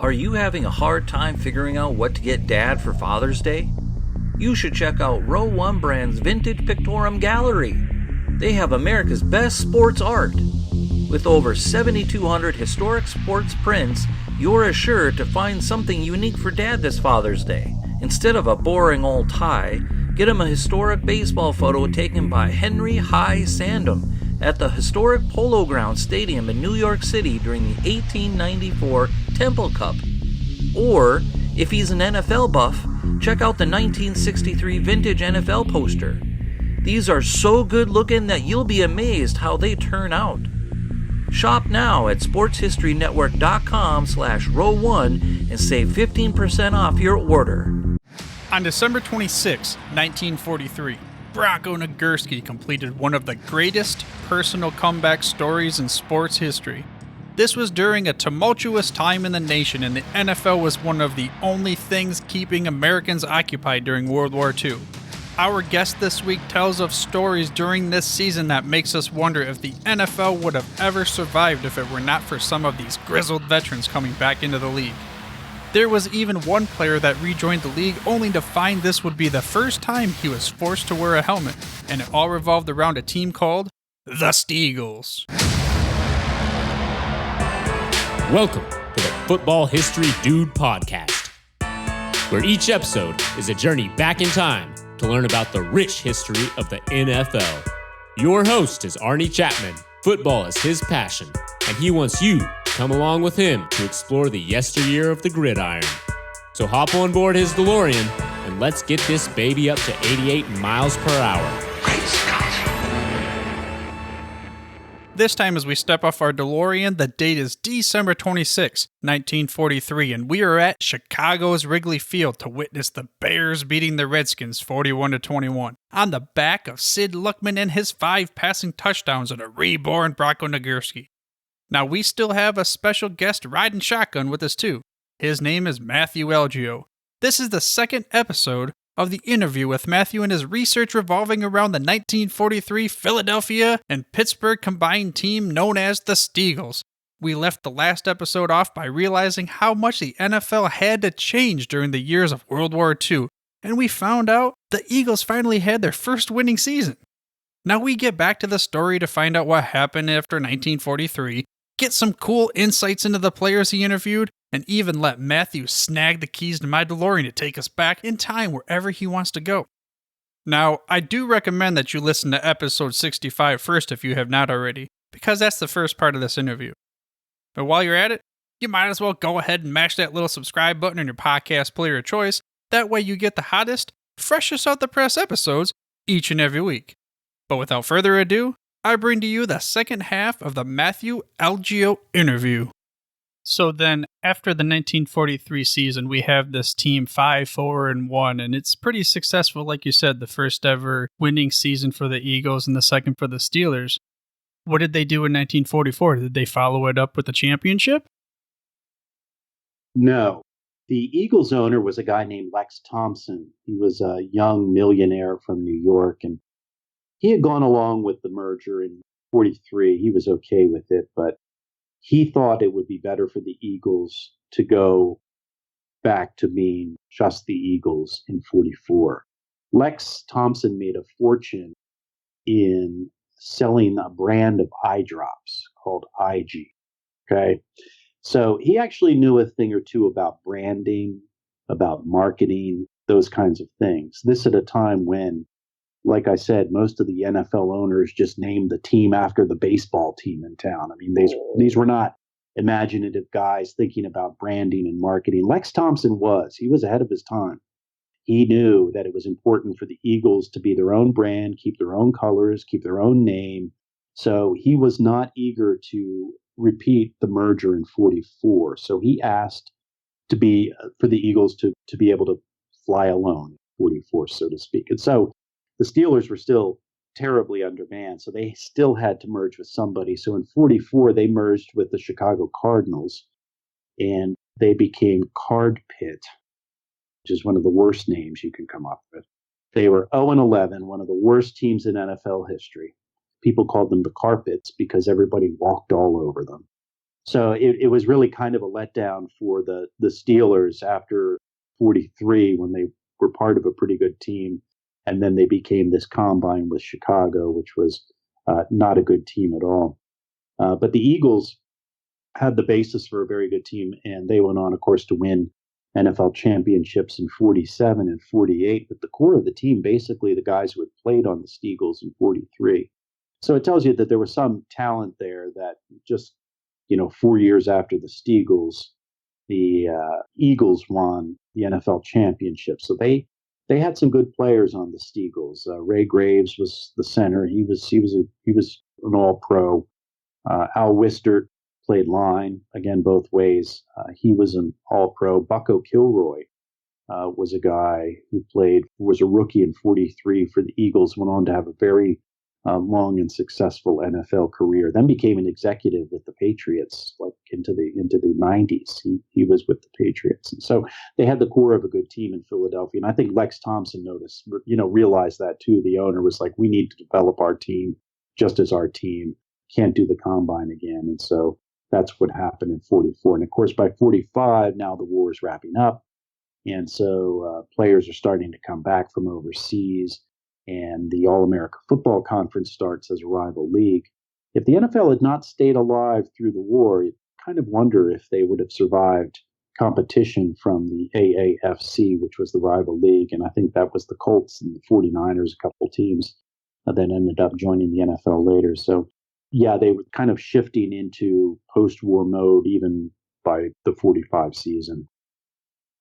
Are you having a hard time figuring out what to get Dad for Father's Day? You should check out Row 1 Brand's Vintage Pictorum Gallery. They have America's best sports art. With over 7,200 historic sports prints, you're assured to find something unique for Dad this Father's Day. Instead of a boring old tie, get him a historic baseball photo taken by Henry High Sandham at the historic Polo Grounds Stadium in New York City during the 1894 Temple Cup. Or, if he's an NFL buff, check out the 1963 vintage NFL poster. These are so good looking that you'll be amazed how they turn out. Shop now at sportshistorynetwork.com/row1 and save 15% off your order. On December 26, 1943, Bronko Nagurski completed one of the greatest personal comeback stories in sports history. This was during a tumultuous time in the nation, and the NFL was one of the only things keeping Americans occupied during World War II. Our guest this week tells of stories during this season that makes us wonder if the NFL would have ever survived if it were not for some of these grizzled veterans coming back into the league. There was even one player that rejoined the league only to find this would be the first time he was forced to wear a helmet, and it all revolved around a team called the STEAGLES. Welcome to the Football History Dude podcast, where each episode is a journey back in time to learn about the rich history of the NFL. Your host is Arnie Chapman. Football is his passion, and he wants you to come along with him to explore the yesteryear of the gridiron. So hop on board his DeLorean, and let's get this baby up to 88 miles per hour. Great Scott! This time as we step off our DeLorean, the date is December 26, 1943, and we are at Chicago's Wrigley Field to witness the Bears beating the Redskins 41-21 on the back of Sid Luckman and his 5 passing touchdowns and a reborn Bronko Nagurski. Now we still have a special guest riding shotgun with us too. His name is Matthew Algeo. This is the second episode of the interview with Matthew and his research revolving around the 1943 Philadelphia and Pittsburgh combined team known as the STEAGLES. We left the last episode off by realizing how much the NFL had to change during the years of World War II, and we found out the Eagles finally had their first winning season. Now we get back to the story to find out what happened after 1943, get some cool insights into the players he interviewed, and even let Matthew snag the keys to my DeLorean to take us back in time wherever he wants to go. Now, I do recommend that you listen to episode 65 first if you have not already, because that's the first part of this interview. But while you're at it, you might as well go ahead and mash that little subscribe button on your podcast player of choice. That way you get the hottest, freshest out the press episodes each and every week. But without further ado, I bring to you the second half of the Matthew Algeo interview. So then, after the 1943 season, we have this team 5-4-1, and it's pretty successful, like you said, the first ever winning season for the Eagles and the second for the Steelers. What did they do in 1944? Did they follow it up with the championship? No. The Eagles owner was a guy named Lex Thompson. He was a young millionaire from New York, and he had gone along with the merger in 43. He was okay with it, but he thought it would be better for the Eagles to go back to being just the Eagles in 44. Lex Thompson made a fortune in selling a brand of eye drops called IG. Okay. So he actually knew a thing or two about branding, about marketing, those kinds of things. This at a time when, like I said, most of the NFL owners just named the team after the baseball team in town. I mean, these were not imaginative guys thinking about branding and marketing. Lex Thompson was. He was ahead of his time. He knew that it was important for the Eagles to be their own brand, keep their own colors, keep their own name. So he was not eager to repeat the merger in 44. So he asked for the Eagles to be able to fly alone in 44, so to speak. And so the Steelers were still terribly undermanned, so they still had to merge with somebody. So in 44, they merged with the Chicago Cardinals, and they became Card Pit, which is one of the worst names you can come up with. They were 0-11, one of the worst teams in NFL history. People called them the Carpets because everybody walked all over them. So it was really kind of a letdown for the Steelers after 43 when they were part of a pretty good team. And then they became this combine with Chicago, which was not a good team at all. But the Eagles had the basis for a very good team, and they went on, of course, to win NFL championships in 47 and 48. But the core of the team, basically the guys who had played on the Steagles in 43. So it tells you that there was some talent there that just 4 years after the Steagles, the Eagles won the NFL championship. So they had some good players on the Steagles. Ray Graves was the center. He was an All-Pro. Al Wistert played line again both ways. He was an All-Pro. Bucko Kilroy was a guy who was a rookie in 43 for the Eagles. Went on to have a very long and successful NFL career. Then became an executive with the Patriots, like into the 90s. He was with the Patriots, and so they had the core of a good team in Philadelphia. And I think Lex Thompson realized that too. The owner was like, we need to develop our team just as our team. Can't do the combine again, and so that's what happened in 44. And of course, by 45, now the war is wrapping up, and so players are starting to come back from overseas. And the All-America Football Conference starts as a rival league. If the NFL had not stayed alive through the war, you kind of wonder if they would have survived competition from the AAFC, which was the rival league. And I think that was the Colts and the 49ers, a couple teams that ended up joining the NFL later. So, yeah, they were kind of shifting into post-war mode even by the 45 season.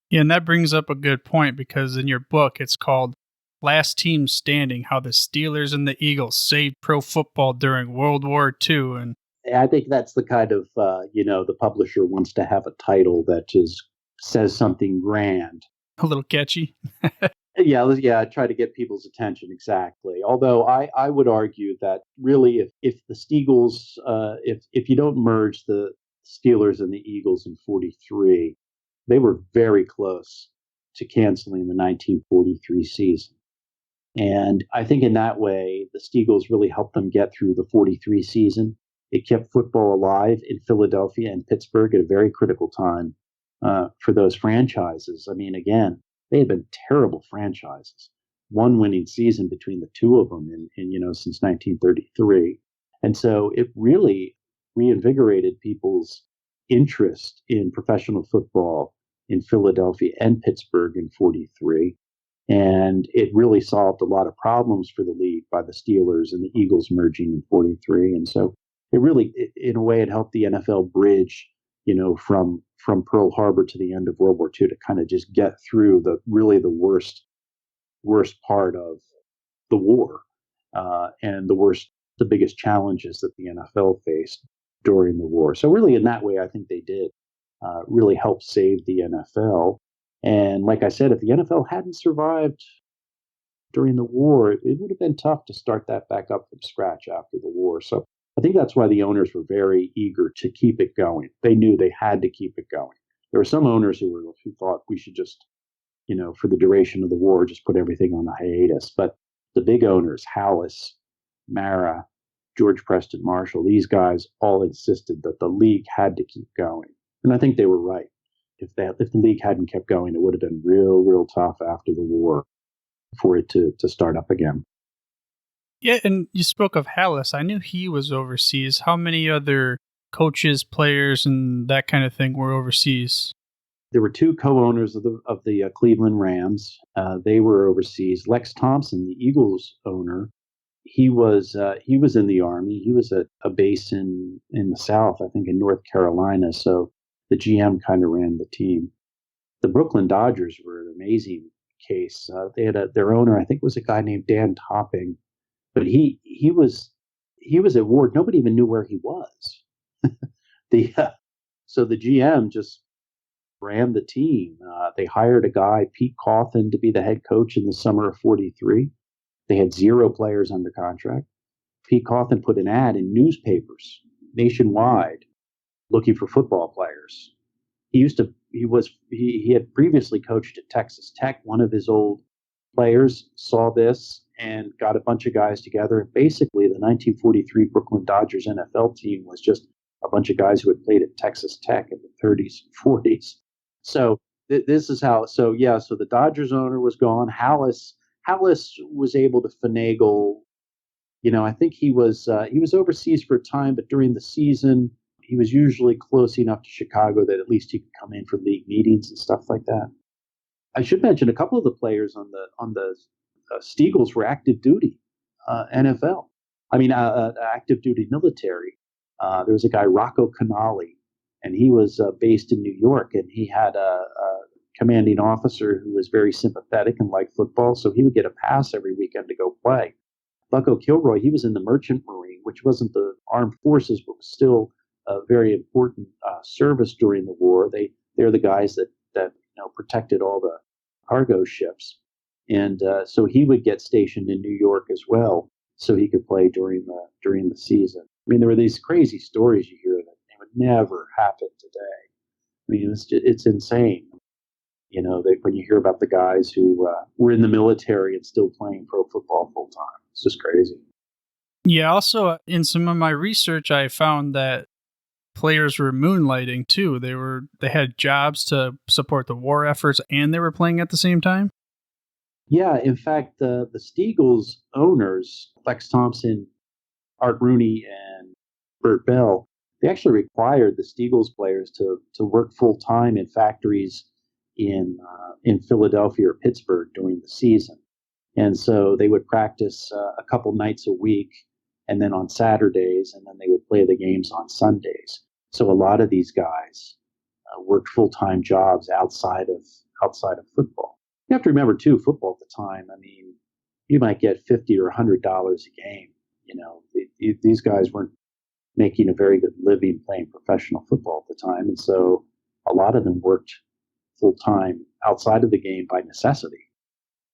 Yeah, and that brings up a good point, because in your book, it's called Last Team Standing, How the Steelers and the Eagles Saved Pro Football During World War II. And I think that's the kind of, the publisher wants to have a title that says something grand. A little catchy. Yeah, try to get people's attention, exactly. Although I would argue that really if the Steagles, if you don't merge the Steelers and the Eagles in 43, they were very close to canceling the 1943 season. And I think in that way, the Steagles really helped them get through the 43 season. It kept football alive in Philadelphia and Pittsburgh at a very critical time for those franchises. I mean, again, they had been terrible franchises. One winning season between the two of them since 1933. And so it really reinvigorated people's interest in professional football in Philadelphia and Pittsburgh in 43. And it really solved a lot of problems for the league by the Steelers and the Eagles merging in 43. And so it really, in a way, it helped the NFL bridge, from Pearl Harbor to the end of World War II to kind of just get through the worst part of the war and the biggest challenges that the NFL faced during the war. So really, in that way, I think they did really help save the NFL. And like I said, if the NFL hadn't survived during the war, it would have been tough to start that back up from scratch after the war. So I think that's why the owners were very eager to keep it going. They knew they had to keep it going. There were some owners who thought we should just, for the duration of the war, just put everything on a hiatus. But the big owners, Hallis, Mara, George Preston Marshall, these guys all insisted that the league had to keep going. And I think they were right. If the league hadn't kept going, it would have been real tough after the war for it to start up again. Yeah, and you spoke of Hallis. I knew he was overseas. How many other coaches, players, and that kind of thing were overseas? There were two co-owners of the Cleveland Rams. They were overseas. Lex Thompson, the Eagles owner, he was in the Army. He was at a base in the South, I think in North Carolina. So the GM kind of ran the team. The Brooklyn Dodgers were an amazing case. They had their owner, I think, was a guy named Dan Topping, but he was at war. Nobody even knew where he was. So the GM just ran the team. They hired a guy, Pete Cawthon, to be the head coach in the summer of 43. They had 0 players under contract. Pete Cawthon put an ad in newspapers nationwide looking for football players. He had previously coached at Texas Tech. One of his old players saw this and got a bunch of guys together. Basically, the 1943 Brooklyn Dodgers NFL team was just a bunch of guys who had played at Texas Tech in the 30s and 40s. So this is how. So yeah, so the Dodgers owner was gone. Hallis was able to finagle. I think he was overseas for a time, but during the season, he was usually close enough to Chicago that at least he could come in for league meetings and stuff like that. I should mention a couple of the players on the STEAGLES were active duty NFL. I mean, active duty military. There was a guy, Rocco Canali, and he was based in New York, and he had a commanding officer who was very sympathetic and liked football, so he would get a pass every weekend to go play. Bucko Kilroy, he was in the Merchant Marine, which wasn't the armed forces, but was still a very important service during the war. They're the guys that protected all the cargo ships, and so he would get stationed in New York as well, so he could play during the season. I mean, there were these crazy stories you hear that they would never happen today. I mean, it's insane. When you hear about the guys who were in the military and still playing pro football full time, it's just crazy. Yeah. Also, in some of my research, I found that players were moonlighting too. They had jobs to support the war efforts, and they were playing at the same time. Yeah, in fact, the STEAGLES owners, Lex Thompson, Art Rooney, and Bert Bell, they actually required the STEAGLES players to work full time in factories in Philadelphia or Pittsburgh during the season, and so they would practice a couple nights a week, and then on Saturdays, and then they would play the games on Sundays. So a lot of these guys worked full time jobs outside of football. You have to remember too, football at the time. I mean, you might get $50 or $100 a game. These guys weren't making a very good living playing professional football at the time, and so a lot of them worked full time outside of the game by necessity.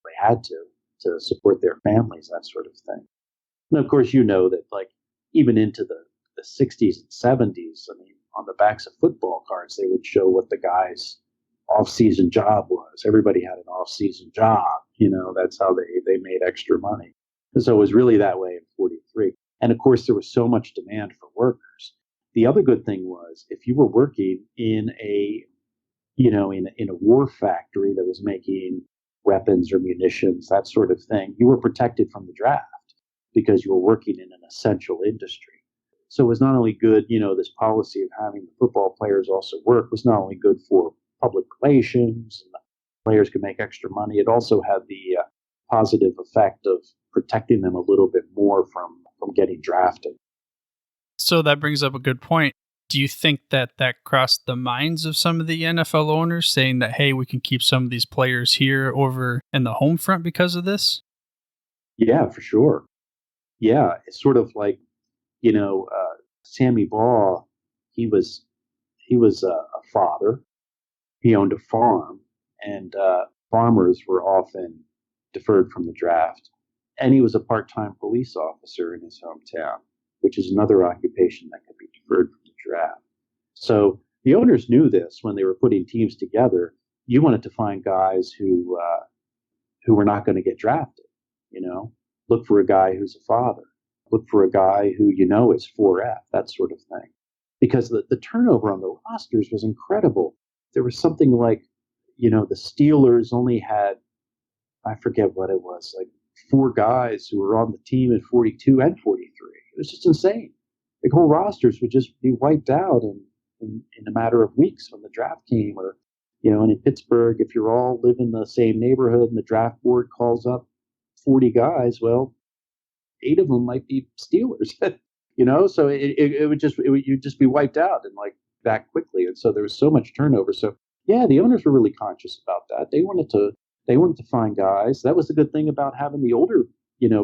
They had to support their families, that sort of thing. And of course, that like even into the 60s and 70s, I mean, on the backs of football cards, they would show what the guy's off-season job was. Everybody had an off-season job. That's how they made extra money. And so it was really that way in 43. And of course, there was so much demand for workers. The other good thing was if you were working in a war factory that was making weapons or munitions, that sort of thing, you were protected from the draft because you were working in an essential industry. So it was not only good, this policy of having the football players also work was not only good for public relations and the players could make extra money, it also had the positive effect of protecting them a little bit more from getting drafted. So that brings up a good point. Do you think that crossed the minds of some of the NFL owners saying that, hey, we can keep some of these players here over in the home front because of this? Yeah, for sure. Yeah, it's sort of like, Sammy Baugh, he was a father. He owned a farm, and farmers were often deferred from the draft. And he was a part-time police officer in his hometown, which is another occupation that could be deferred from the draft. So the owners knew this when they were putting teams together. You wanted to find guys who were not going to get drafted. Look for a guy who's a father. Look for a guy who is 4F, that sort of thing. Because the turnover on the rosters was incredible. There was something like, the Steelers only had, I forget what it was, like 4 guys who were on the team in 42 and 43. It was just insane. The whole rosters would just be wiped out in a matter of weeks when the draft came. Or, and in Pittsburgh, if you're all live in the same neighborhood and the draft board calls up 40 guys, well, 8 of them might be Steelers, so you'd just be wiped out and like that quickly. And so there was so much turnover. So yeah, the owners were really conscious about that. They wanted to find guys. That was the good thing about having the older,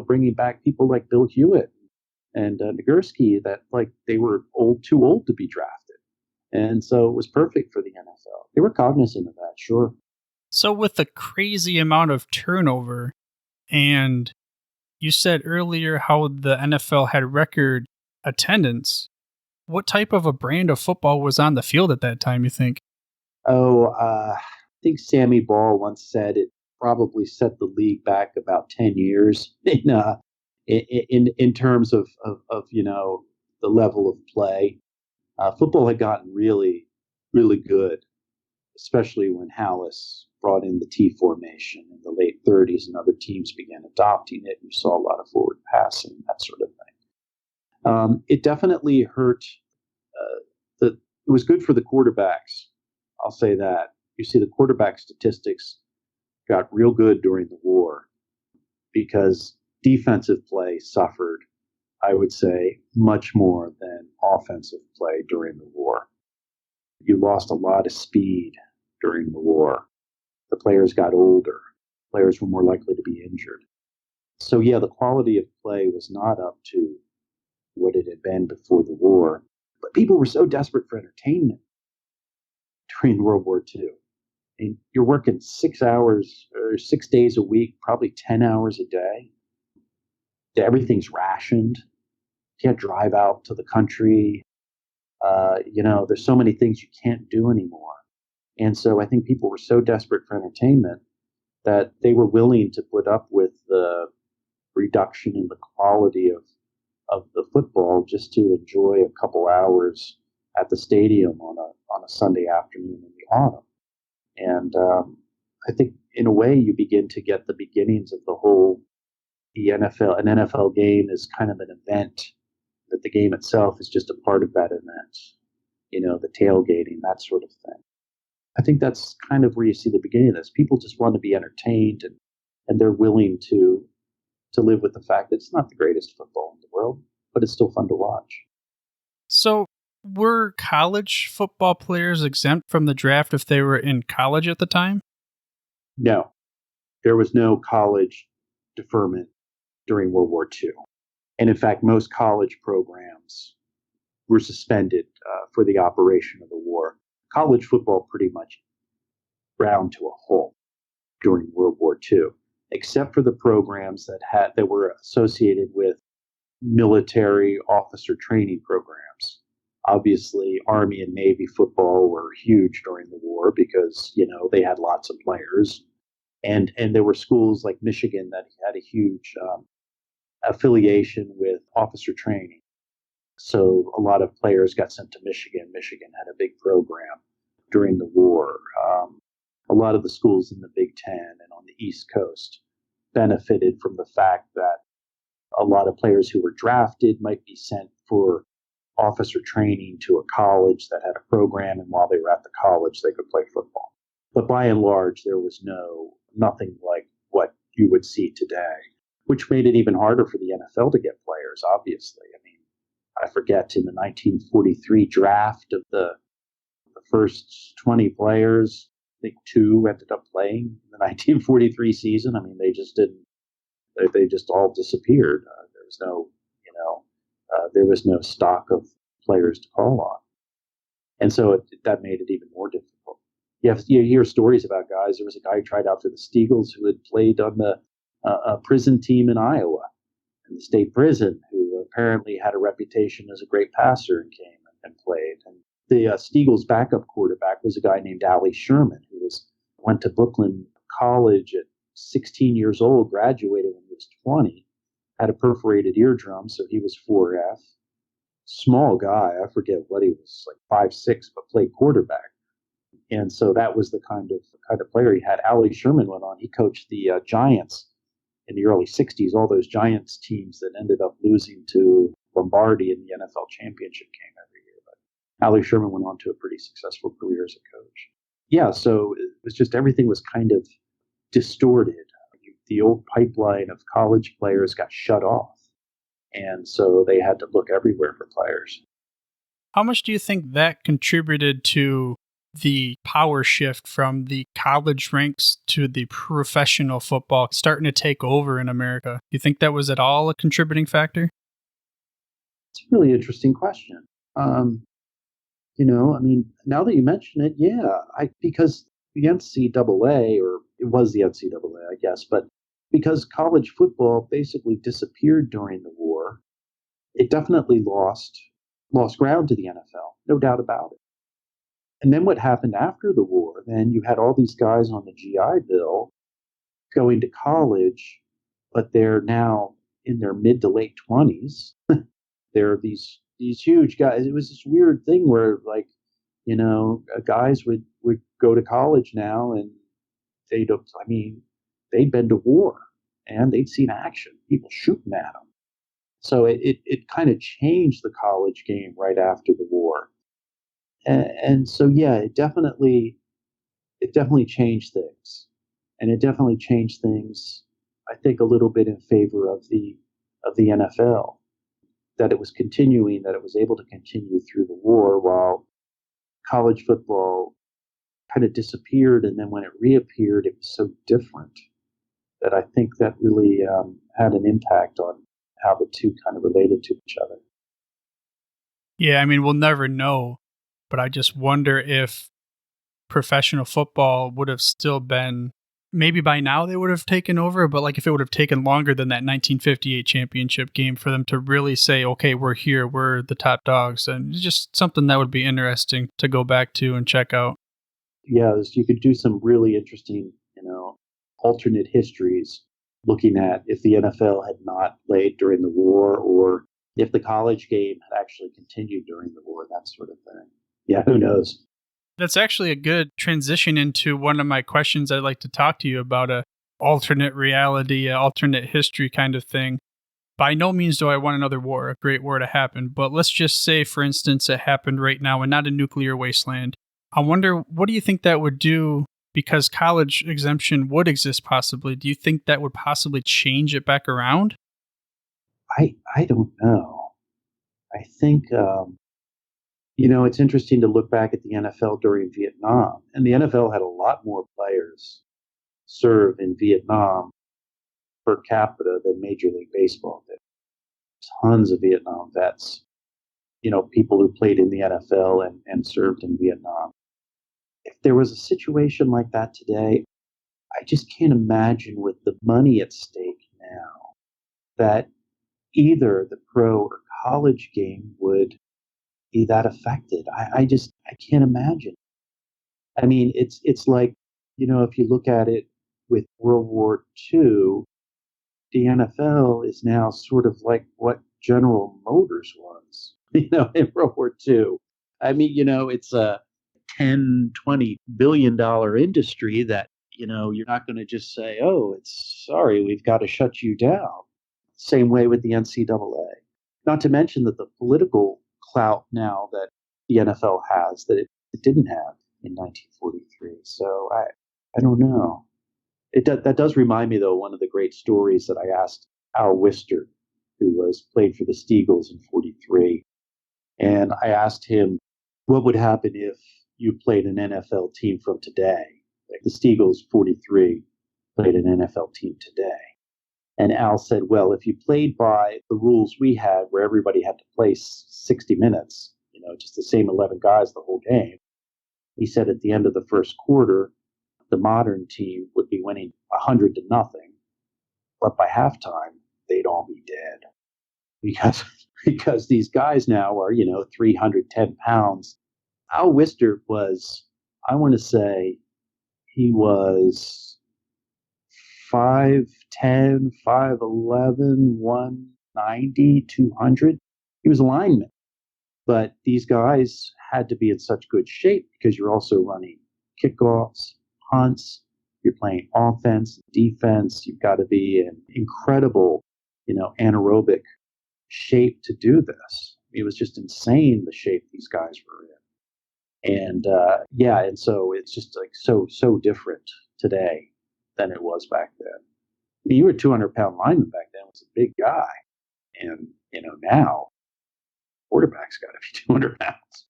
bringing back people like Bill Hewitt and Nagurski, that like they were too old to be drafted. And so it was perfect for the NFL. They were cognizant of that, sure. So with the crazy amount of turnover, and you said earlier how the NFL had record attendance, what type of a brand of football was on the field at that time, you think? I think Sammy Baugh once said it probably set the league back about 10 years in terms of the level of play. Football had gotten really, really good, especially when Hallis brought in the T formation in the late 30s and other teams began adopting it. You saw a lot of forward passing, that sort of thing. It definitely hurt. It was good for the quarterbacks. I'll say that. You see, the quarterback statistics got real good during the war because defensive play suffered, I would say, much more than offensive play during the war. You lost a lot of speed during the war. The players got older. Players were more likely to be injured. So, yeah, the quality of play was not up to what it had been before the war. But people were so desperate for entertainment during World War II. I mean, you're working 6 hours or 6 days a week, probably 10 hours a day. Everything's rationed. You can't drive out to the country. There's so many things you can't do anymore. And so I think people were so desperate for entertainment that they were willing to put up with the reduction in the quality of the football just to enjoy a couple hours at the stadium on a Sunday afternoon in the autumn. And I think in a way you begin to get the beginnings of the NFL. An NFL game is kind of an event, that the game itself is just a part of that event. The tailgating, that sort of thing. I think that's kind of where you see the beginning of this. People just want to be entertained, and they're willing to live with the fact that it's not the greatest football in the world, but it's still fun to watch. So, were college football players exempt from the draft if they were in college at the time? No, there was no college deferment during World War II. And in fact, most college programs were suspended for the operation of the war. College football pretty much ground to a halt during World War II, except for the programs that were associated with military officer training programs. Obviously, Army and Navy football were huge during the war because, they had lots of players. And there were schools like Michigan that had a huge affiliation with officer training. So a lot of players got sent to Michigan. Michigan had a big program during the war. A lot of the schools in the Big Ten and on the East Coast benefited from the fact that a lot of players who were drafted might be sent for officer training to a college that had a program, and while they were at the college, they could play football. But by and large, there was nothing like what you would see today, which made it even harder for the NFL to get players, obviously. I mean, I forget in the 1943 draft of the first 20 players, I think 2 ended up playing in the 1943 season. I mean, they just all disappeared. There was no stock of players to call on. And so that made it even more difficult. You hear stories about guys. There was a guy who tried out for the STEAGLES who had played on the prison team in Iowa, in the state prison, who apparently had a reputation as a great passer and came and played. And the STEAGLES backup quarterback was a guy named Allie Sherman, who went to Brooklyn College at 16 years old, graduated when he was 20, had a perforated eardrum, so he was 4F. Small guy, I forget what he was, like 5'6", but played quarterback. And so that was the kind of player he had. Allie Sherman went on. He coached the Giants in the early 60s, all those Giants teams that ended up losing to Lombardi in the NFL championship game every year. But Allie Sherman went on to a pretty successful career as a coach. Yeah, so it was just everything was kind of distorted. The old pipeline of college players got shut off. And so they had to look everywhere for players. How much do you think that contributed to the power shift from the college ranks to the professional football starting to take over in America? Do you think that was at all a contributing factor? It's a really interesting question. Now that you mention it, because the NCAA, or it was the NCAA, I guess, but because college football basically disappeared during the war, it definitely lost ground to the NFL, no doubt about it. And then what happened after the war, then you had all these guys on the GI Bill going to college, but they're now in their mid to late 20s. They're these these huge guys. It was this weird thing where, like, guys would go to college now, and they'd been to war and they'd seen action, people shooting at them. So it kind of changed the college game right after the war. And so, yeah, it definitely changed things. And it definitely changed things, I think, a little bit in favor of the NFL, that it was able to continue through the war while college football kind of disappeared. And then when it reappeared, it was so different that I think that really had an impact on how the two kind of related to each other. Yeah, I mean, we'll never know, but I just wonder if professional football would have still been, maybe by now they would have taken over, but like if it would have taken longer than that 1958 championship game for them to really say, okay, we're here, we're the top dogs. And it's just something that would be interesting to go back to and check out. Yeah, you could do some really interesting, alternate histories, looking at if the NFL had not played during the war, or if the college game had actually continued during the war, that sort of thing. Yeah, who knows? That's actually a good transition into one of my questions I'd like to talk to you about, a alternate reality, a alternate history kind of thing. By no means do I want another war, a great war to happen, but let's just say, for instance, it happened right now and not a nuclear wasteland. I wonder, what do you think that would do? Because college exemption would exist possibly. Do you think that would possibly change it back around? I don't know. I think, it's interesting to look back at the NFL during Vietnam. And the NFL had a lot more players serve in Vietnam per capita than Major League Baseball did. Tons of Vietnam vets, people who played in the NFL and served in Vietnam. If there was a situation like that today, I just can't imagine, with the money at stake now, that either the pro or college game would be that affected. I can't imagine. I mean, it's like, if you look at it with World War II, the NFL is now sort of like what General Motors was, in World War II. I mean, it's a $10-20 billion industry that, you're not going to just say, oh, sorry, we've got to shut you down. Same way with the NCAA. Not to mention that the political clout now that the NFL has that it didn't have in 1943. So I don't know. That does remind me, though, one of the great stories that I asked Al Wister, who played for the STEAGLES in 43. And I asked him, what would happen if you played an NFL team from today? Like the STEAGLES 43 played an NFL team today. And Al said, well, if you played by the rules we had, where everybody had to play 60 minutes, just the same 11 guys the whole game, he said at the end of the first quarter, the modern team would be winning 100-0, but by halftime, they'd all be dead. Because these guys now are, 310 pounds. Al Wister was, I want to say, he was 5'10", 5'11", 190, 200. He was a lineman. But these guys had to be in such good shape because you're also running kickoffs, punts, you're playing offense, defense. You've got to be in incredible, anaerobic shape to do this. It was just insane, the shape these guys were in. And and so it's just like so different today than it was back then. I mean, you were a 200-pound lineman back then, was a big guy. And, now, quarterback's got to be 200 pounds.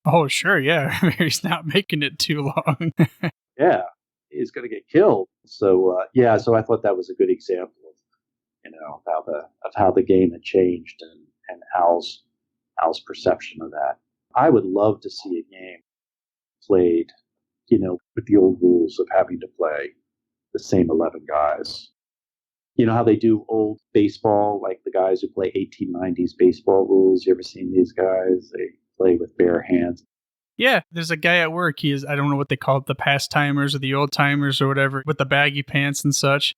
Oh, sure, yeah. He's not making it too long. Yeah, he's going to get killed. So, so I thought that was a good example of how the game had changed and Al's perception of that. I would love to see a game played, with the old rules of having to play the same 11 guys. You know how they do old baseball, like the guys who play 1890s baseball rules? You ever seen these guys? They play with bare hands. Yeah, there's a guy at work. He is, I don't know what they call it, the past timers or the old timers or whatever, with the baggy pants and such.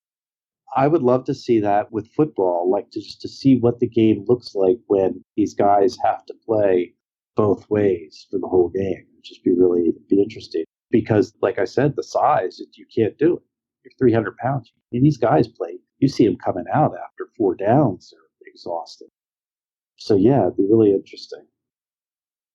I would love to see that with football, like just to see what the game looks like when these guys have to play both ways for the whole game. It'd just be interesting. Because, like I said, the size, you can't do it. You're 300 pounds. And these guys play, you see them coming out after 4 downs, they're exhausted. So, yeah, it'd be really interesting.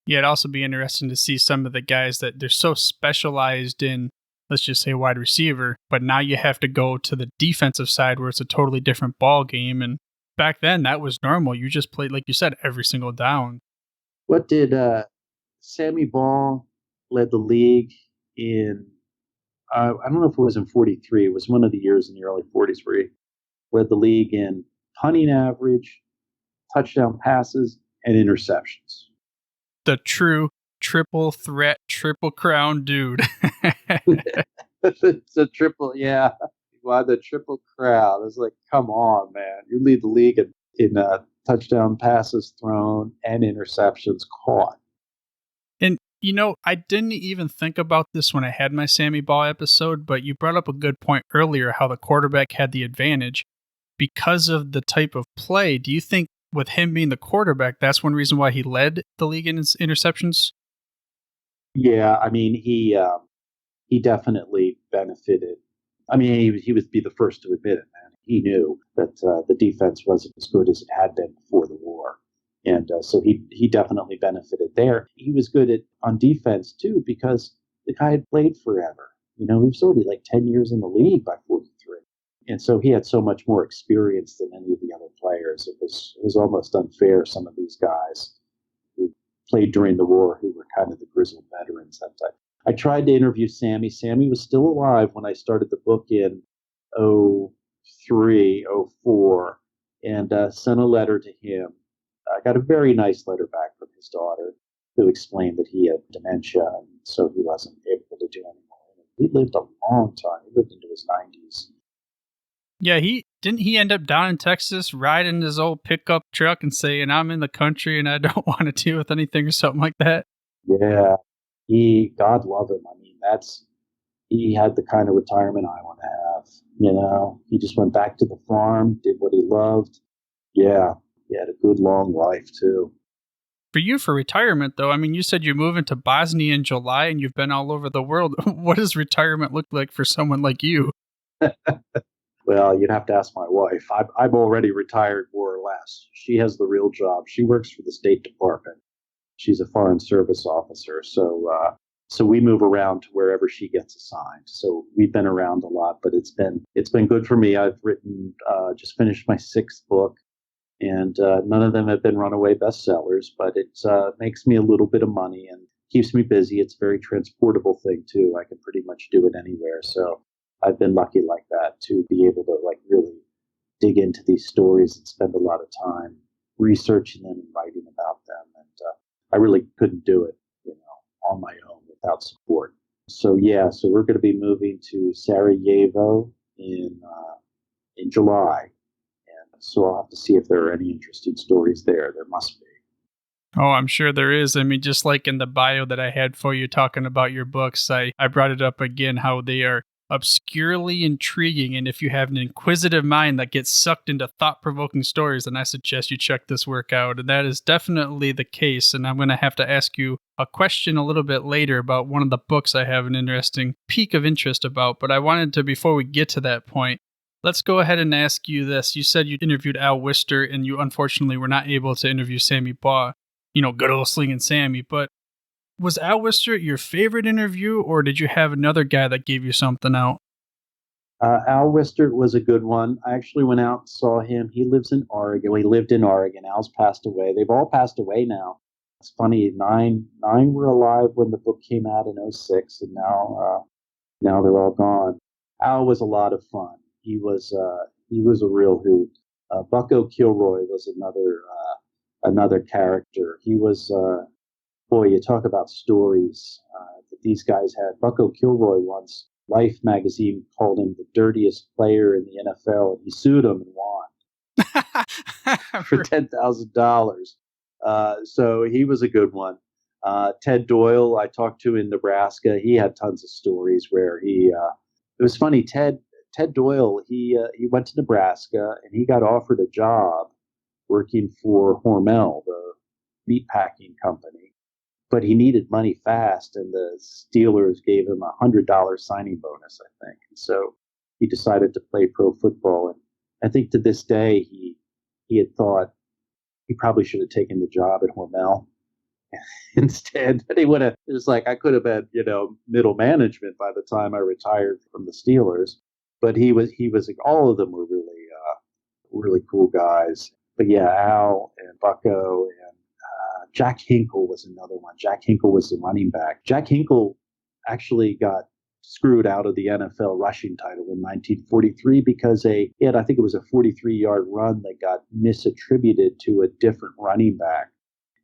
Yeah, it'd also be interesting to see some of the guys that they're so specialized in, let's just say wide receiver, but now you have to go to the defensive side where it's a totally different ball game. And back then, that was normal. You just played, like you said, every single down. What did Sammy Ball led the league in? I don't know if it was in 43. It was one of the years in the early 40s where he led the league in punting average, touchdown passes, and interceptions. The true triple threat, triple crown dude. It's a triple, yeah. Why the triple crown? It's like, come on, man. You lead the league in touchdown passes thrown and interceptions caught. And, I didn't even think about this when I had my Sammy Ball episode, but you brought up a good point earlier, how the quarterback had the advantage. Because of the type of play, do you think with him being the quarterback, that's one reason why he led the league in interceptions? Yeah, I mean, he definitely benefited. I mean, he would be the first to admit it, man. He knew that the defense wasn't as good as it had been before the war. And so he definitely benefited there. He was good on defense, too, because the guy had played forever. He was already like 10 years in the league by 43. And so he had so much more experience than any of the other players. It was almost unfair, some of these guys who played during the war who were kind of the grizzled veterans that time. I tried to interview Sammy. Sammy was still alive when I started the book in 03, 04, and sent a letter to him. I got a very nice letter back from his daughter who explained that he had dementia, and so he wasn't able to do anymore. He lived a long time. He lived into his 90s. Yeah, he end up down in Texas riding his old pickup truck and saying, I'm in the country and I don't want to deal with anything or something like that? Yeah, God love him. I mean, he had the kind of retirement I want to have. He just went back to the farm, did what he loved. Yeah, he had a good long life too. For you, for retirement, though, I mean, you said you're moving to Bosnia in July and you've been all over the world. What does retirement look like for someone like you? Well, you'd have to ask my wife. I'm already retired, more or less. She has the real job. She works for the State Department. She's a Foreign Service officer. So we move around to wherever she gets assigned. So we've been around a lot, but it's been good for me. I've written, just finished my 6th book, and none of them have been runaway bestsellers, but it makes me a little bit of money and keeps me busy. It's a very transportable thing, too. I can pretty much do it anywhere. So I've been lucky like that to be able to really dig into these stories and spend a lot of time researching them and writing about them. And I really couldn't do it, on my own without support. So we're going to be moving to Sarajevo in July. And so I'll have to see if there are any interesting stories there. There must be. Oh, I'm sure there is. I mean, just like in the bio that I had for you talking about your books, I brought it up again, how they are obscurely intriguing, and if you have an inquisitive mind that gets sucked into thought-provoking stories, then I suggest you check this work out, and that is definitely the case. And I'm going to have to ask you a question a little bit later about one of the books I have an interesting peak of interest about, but I wanted to, before we get to that point, let's go ahead and ask you this. You said you interviewed Al Wister, and you unfortunately were not able to interview Sammy Baugh, good old Slingin' Sammy, but was Al Wister your favorite interview, or did you have another guy that gave you something out? Al Wister was a good one. I actually went out and saw him. He lives in Oregon. He lived in Oregon. Al's passed away. They've all passed away now. It's funny. Nine were alive when the book came out in 06, and now they're all gone. Al was a lot of fun. He was a real hoot. Bucko Kilroy was another character. He was. Boy, you talk about stories that these guys had. Bucko Kilroy once, Life magazine called him the dirtiest player in the NFL, and he sued him and won for $10,000. So he was a good one. Ted Doyle, I talked to in Nebraska. He had tons of stories where it was funny. Ted Ted Doyle, he went to Nebraska and he got offered a job working for Hormel, the meatpacking company. But he needed money fast, and the Steelers gave him $100 signing bonus, I think. And so he decided to play pro football. And I think to this day, he had thought he probably should have taken the job at Hormel instead. But he would have. It was like I could have been, middle management by the time I retired from the Steelers. But he was. All of them were really cool guys. But yeah, Al and Bucko and Jack Hinkle was another one. Jack Hinkle was the running back. Jack Hinkle actually got screwed out of the NFL rushing title in 1943 because I think it was a 43-yard run that got misattributed to a different running back,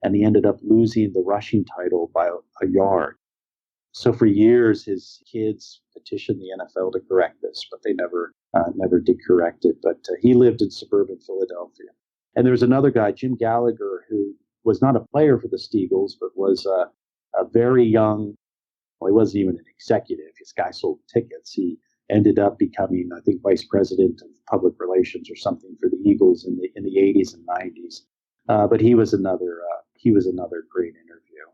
and he ended up losing the rushing title by a yard. So for years, his kids petitioned the NFL to correct this, but they never did correct it. But he lived in suburban Philadelphia. And there was another guy, Jim Gallagher, who was not a player for the Steagles, but was a very young. Well, he wasn't even an executive. This guy sold tickets. He ended up becoming, I think, vice president of public relations or something for the Eagles in the 80s and 90s. But he was another great interview.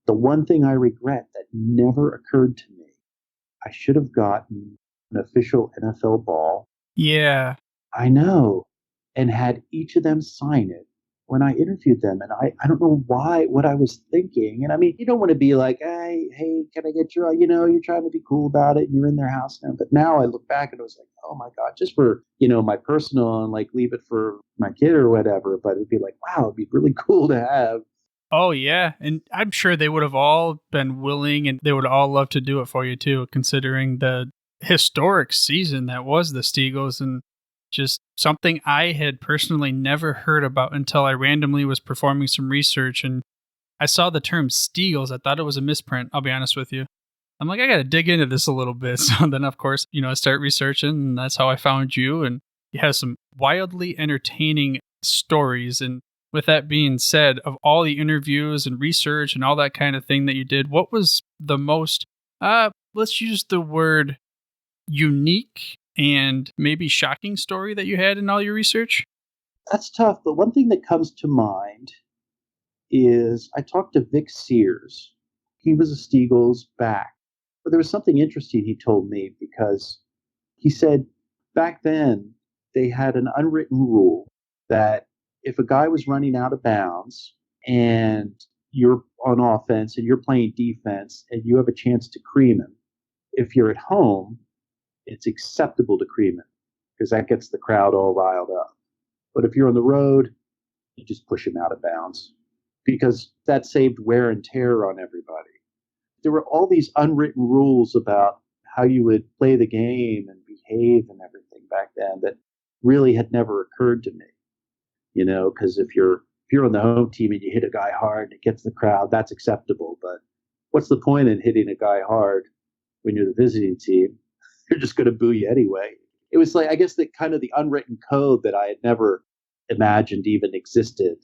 The one thing I regret that never occurred to me, I should have gotten an official NFL ball. Yeah, I know, and had each of them sign it when I interviewed them. And I don't know what I was thinking. And I mean, you don't want to be like, hey, can I get your, you're trying to be cool about it and you're in their house now. But now I look back and I was like, oh my God, just for, my personal and like leave it for my kid or whatever. But it'd be like, wow, it'd be really cool to have. Oh, yeah. And I'm sure they would have all been willing and they would all love to do it for you too, considering the historic season that was the Steagles, and just something I had personally never heard about until I randomly was performing some research and I saw the term Steagles. I thought it was a misprint, I'll be honest with you. I'm like, I got to dig into this a little bit. So then, of course, I start researching, and that's how I found you. And you have some wildly entertaining stories. And with that being said, of all the interviews and research and all that kind of thing that you did, what was the most, let's use the word unique and maybe shocking story that you had in all your research? That's tough, but one thing that comes to mind is I talked to Vic Sears. He was a Steagles back. But there was something interesting he told me, because he said back then they had an unwritten rule that if a guy was running out of bounds and you're on offense and you're playing defense and you have a chance to cream him, if you're at home, it's acceptable to cream him because that gets the crowd all riled up. But if you're on the road, you just push him out of bounds because that saved wear and tear on everybody. There were all these unwritten rules about how you would play the game and behave and everything back then that really had never occurred to me. Because if you're on the home team and you hit a guy hard and it gets the crowd, that's acceptable. But what's the point in hitting a guy hard when you're the visiting team? They're just going to boo you anyway. It was like, I guess, the kind of the unwritten code that I had never imagined even existed.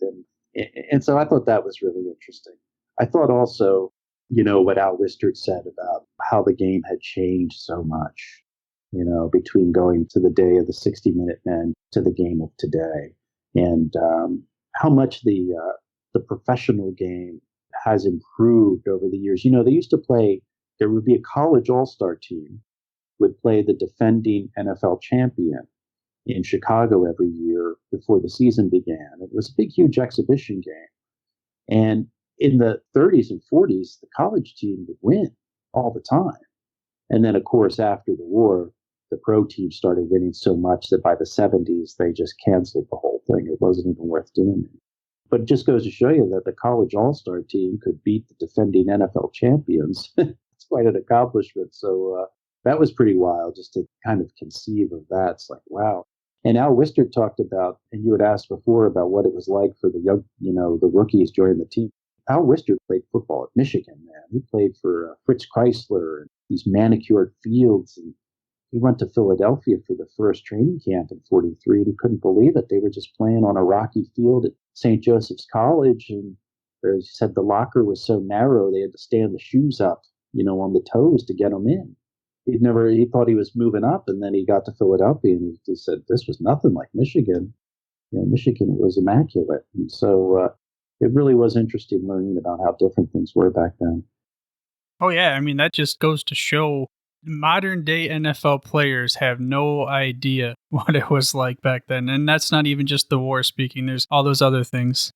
And so I thought that was really interesting. I thought also, what Al Wistert said about how the game had changed so much, between going to the day of the 60-minute men to the game of today, and how much the professional game has improved over the years. They used to play, there would be a college all-star team would play the defending NFL champion in Chicago every year before the season began. It was a big, huge exhibition game. And in the 30s and 40s, the college team would win all the time. And then, of course, after the war, the pro team started winning so much that by the 70s, they just canceled the whole thing. It wasn't even worth doing it. But it just goes to show you that the college all-star team could beat the defending NFL champions. It's quite an accomplishment. So that was pretty wild just to kind of conceive of that. It's like, wow. And Al Wistert talked about, and you had asked before about what it was like for the young, the rookies joining the team. Al Wistert played football at Michigan, man. He played for Fritz Chrysler and these manicured fields. And he went to Philadelphia for the first training camp in 43, and he couldn't believe it. They were just playing on a rocky field at St. Joseph's College. And he said the locker was so narrow, they had to stand the shoes up, on the toes to get them in. He thought he was moving up, and then he got to Philadelphia, and he said this was nothing like Michigan. Michigan was immaculate, and so it really was interesting learning about how different things were back then. Oh yeah, I mean that just goes to show modern day NFL players have no idea what it was like back then, and that's not even just the war speaking. There's all those other things.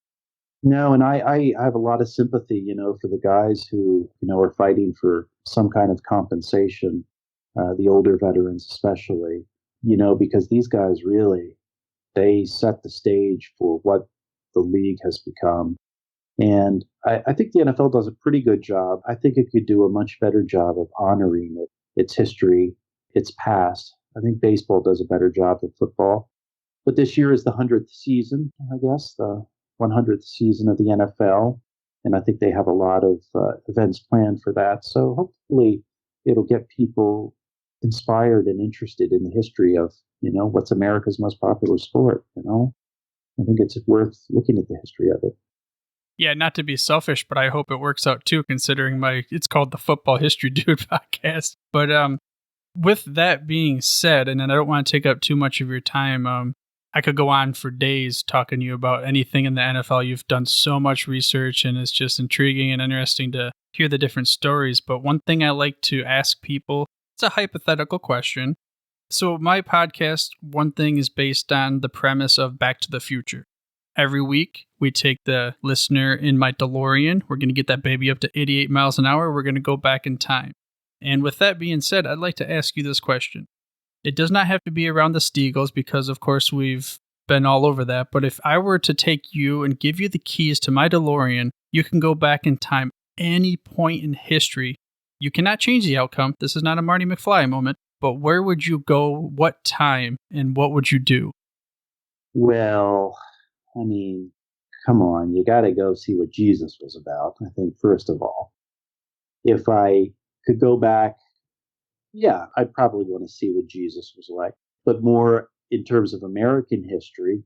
No, and I have a lot of sympathy, for the guys who, are fighting for some kind of compensation, the older veterans especially, because these guys really, they set the stage for what the league has become. And I think the NFL does a pretty good job. I think it could do a much better job of honoring it, its history, its past. I think baseball does a better job than football. But this year is the 100th season, I guess, the 100th season of the NFL. And I think they have a lot of events planned for that. So hopefully it'll get people inspired and interested in the history of, what's America's most popular sport, I think it's worth looking at the history of it. Yeah, not to be selfish, but I hope it works out too, considering it's called the Football History Dude podcast. But with that being said, and then I don't want to take up too much of your time, I could go on for days talking to you about anything in the NFL. You've done so much research, and it's just intriguing and interesting to hear the different stories. But one thing I like to ask people, it's a hypothetical question. So my podcast, one thing is based on the premise of Back to the Future. Every week, we take the listener in my DeLorean. We're going to get that baby up to 88 miles an hour. We're going to go back in time. And with that being said, I'd like to ask you this question. It does not have to be around the STEAGLES because, of course, we've been all over that. But if I were to take you and give you the keys to my DeLorean, you can go back in time any point in history. You cannot change the outcome. This is not a Marty McFly moment. But where would you go, what time, and what would you do? Well, I mean, come on, you got to go see what Jesus was about, I think, first of all. If I could go back, yeah, I'd probably want to see what Jesus was like. But more in terms of American history,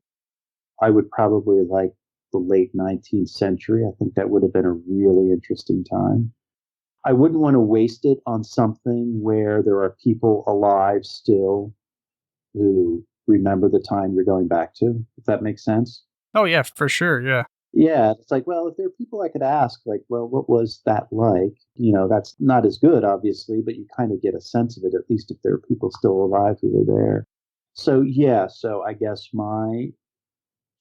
I would probably like the late 19th century. I think that would have been a really interesting time. I wouldn't want to waste it on something where there are people alive still who remember the time you're going back to, if that makes sense. Oh, yeah, for sure. Yeah. Yeah. It's like, well, if there are people I could ask, like, well, what was that like? That's not as good, obviously, but you kind of get a sense of it, at least if there are people still alive who were there. So, yeah. So I guess my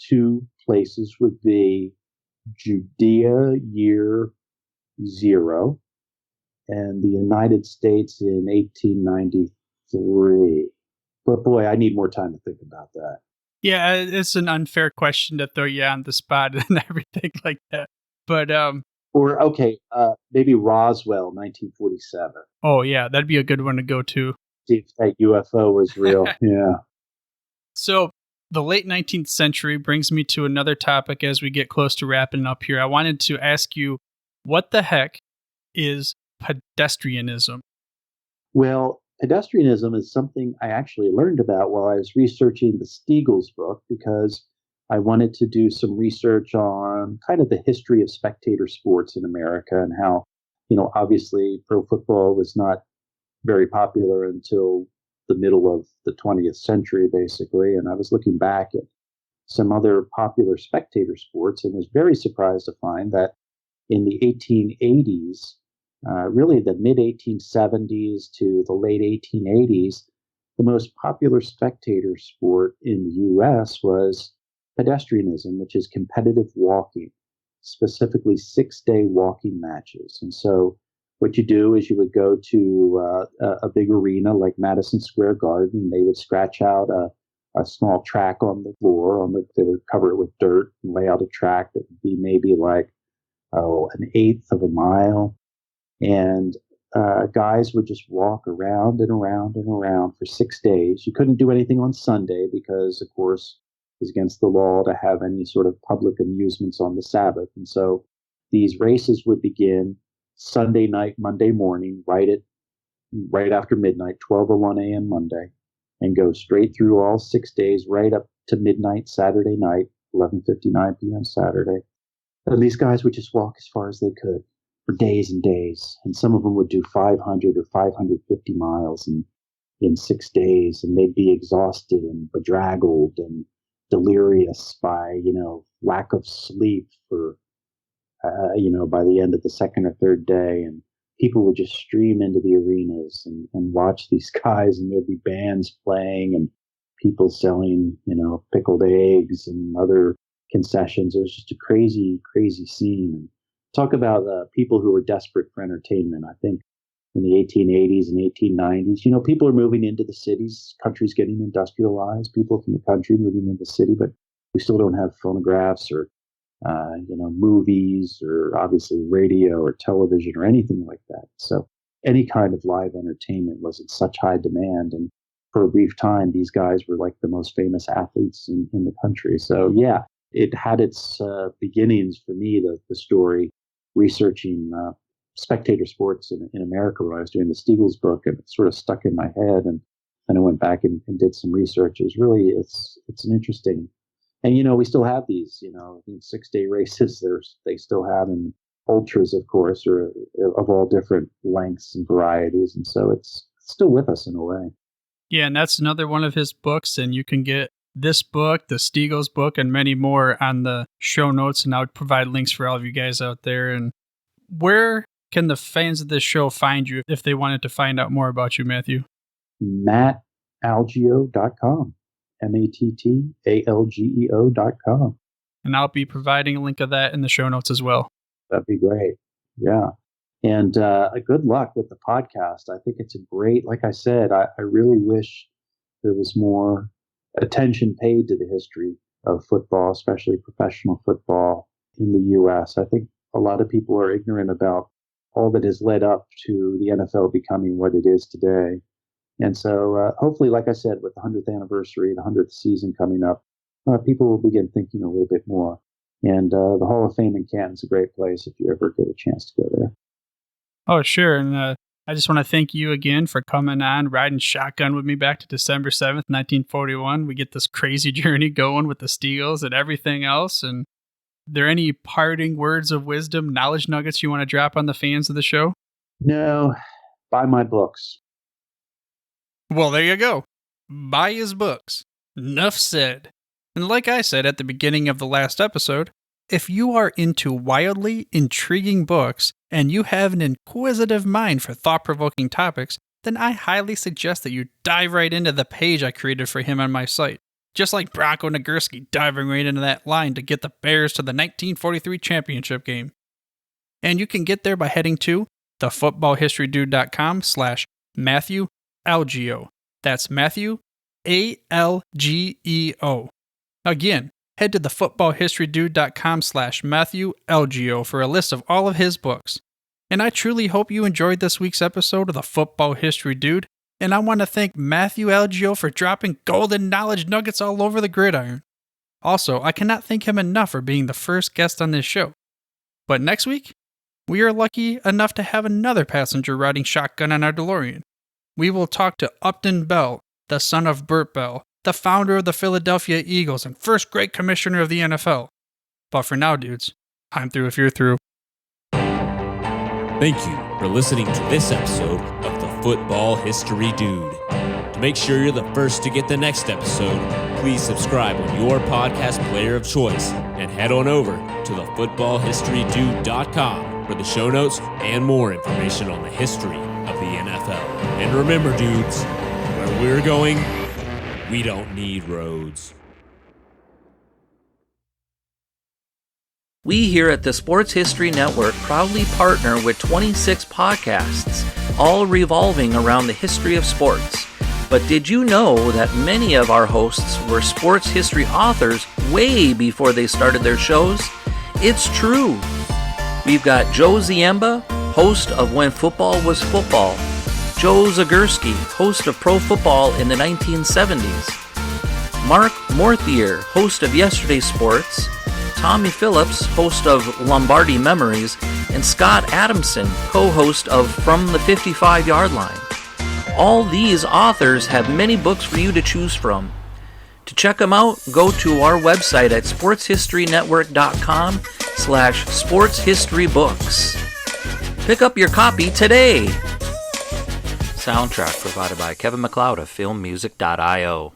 two places would be Judea year 0 and the United States in 1893. But boy, I need more time to think about that. Yeah, it's an unfair question to throw you on the spot and everything like that. But or okay, maybe Roswell, 1947. Oh yeah, that'd be a good one to go to. See if that UFO was real. Yeah. So the late 19th century brings me to another topic as we get close to wrapping up here. I wanted to ask you, what the heck is pedestrianism? Well, pedestrianism is something I actually learned about while I was researching the STEAGLES book, because I wanted to do some research on kind of the history of spectator sports in America and how, obviously pro football was not very popular until the middle of the 20th century, basically. And I was looking back at some other popular spectator sports and was very surprised to find that in the 1880s, really the mid-1870s to the late 1880s, the most popular spectator sport in the U.S. was pedestrianism, which is competitive walking, specifically 6-day walking matches. And so what you do is you would go to a big arena like Madison Square Garden. They would scratch out a small track on the floor. They would cover it with dirt and lay out a track that would be maybe like, an eighth of a mile. And guys would just walk around and around and around for 6 days. You couldn't do anything on Sunday because, of course, it was against the law to have any sort of public amusements on the Sabbath. And so these races would begin Sunday night, Monday morning, right after midnight, 12:01 a.m. Monday, and go straight through all 6 days, right up to midnight Saturday night, 11:59 p.m. Saturday. And these guys would just walk as far as they could for days and days. And some of them would do 500 or 550 miles in 6 days, and they'd be exhausted and bedraggled and delirious by, lack of sleep for, by the end of the second or third day. And people would just stream into the arenas and watch these guys, and there'd be bands playing and people selling, pickled eggs and other concessions. It was just a crazy, crazy scene. And talk about people who were desperate for entertainment. I think in the 1880s and 1890s, people are moving into the cities, countries getting industrialized, people from the country moving into the city, but we still don't have phonographs or, movies or obviously radio or television or anything like that. So any kind of live entertainment was in such high demand. And for a brief time, these guys were like the most famous athletes in the country. So yeah, it had its beginnings for me, the story, researching spectator sports in America when I was doing the STEAGLES book, and it sort of stuck in my head. And then I went back and did some research. It's an interesting, and we still have these, 6-day races. They still have, and ultras, of course, are of all different lengths and varieties, and so it's still with us in a way. Yeah, and that's another one of his books, and you can get this book, the STEAGLES book, and many more on the show notes, and I would provide links for all of you guys out there. And where can the fans of this show find you if they wanted to find out more about you, Matthew? MattAlgeo.com. MattAlgeo.com. And I'll be providing a link of that in the show notes as well. That'd be great. Yeah. And good luck with the podcast. I think it's a great, like I said, I really wish there was more attention paid to the history of football, especially professional football in the U.S. I think a lot of people are ignorant about all that has led up to the NFL becoming what it is today. And so hopefully, like I said, with the 100th anniversary, the 100th season coming up, people will begin thinking a little bit more. And the Hall of Fame in Canton's a great place if you ever get a chance to go there. Oh, sure. And I just want to thank you again for coming on, riding shotgun with me back to December 7th, 1941. We get this crazy journey going with the STEAGLES and everything else. And are there any parting words of wisdom, knowledge nuggets you want to drop on the fans of the show? No, buy my books. Well, there you go. Buy his books. Enough said. And like I said at the beginning of the last episode, if you are into wildly intriguing books and you have an inquisitive mind for thought-provoking topics, then I highly suggest that you dive right into the page I created for him on my site. Just like Bronko Nagurski diving right into that line to get the Bears to the 1943 championship game. And you can get there by heading to thefootballhistorydude.com/Matthew Algeo. That's Matthew, Algeo. Again, head to thefootballhistorydude.com/Matthew Algeo for a list of all of his books. And I truly hope you enjoyed this week's episode of the Football History Dude. And I want to thank Matthew Algeo for dropping golden knowledge nuggets all over the gridiron. Also, I cannot thank him enough for being the first guest on this show. But next week, we are lucky enough to have another passenger riding shotgun on our DeLorean. We will talk to Upton Bell, the son of Burt Bell, the founder of the Philadelphia Eagles and first great commissioner of the NFL. But for now, dudes, I'm through if you're through. Thank you for listening to this episode of the Football History Dude. To make sure you're the first to get the next episode, please subscribe on your podcast player of choice and head on over to thefootballhistorydude.com for the show notes and more information on the history of the NFL. And remember, dudes, where we're going, we don't need roads. We here at the Sports History Network proudly partner with 26 podcasts, all revolving around the history of sports. But did you know that many of our hosts were sports history authors way before they started their shows? It's true. We've got Joe Ziemba, host of When Football Was Football, Joe Zagurski, host of Pro Football in the 1970s, Mark Morthier, host of Yesterday's Sports, Tommy Phillips, host of Lombardi Memories, and Scott Adamson, co-host of From the 55-Yard Line. All these authors have many books for you to choose from. To check them out, go to our website at sportshistorynetwork.com/sportshistorybooks. Pick up your copy today. Soundtrack provided by Kevin MacLeod of filmmusic.io.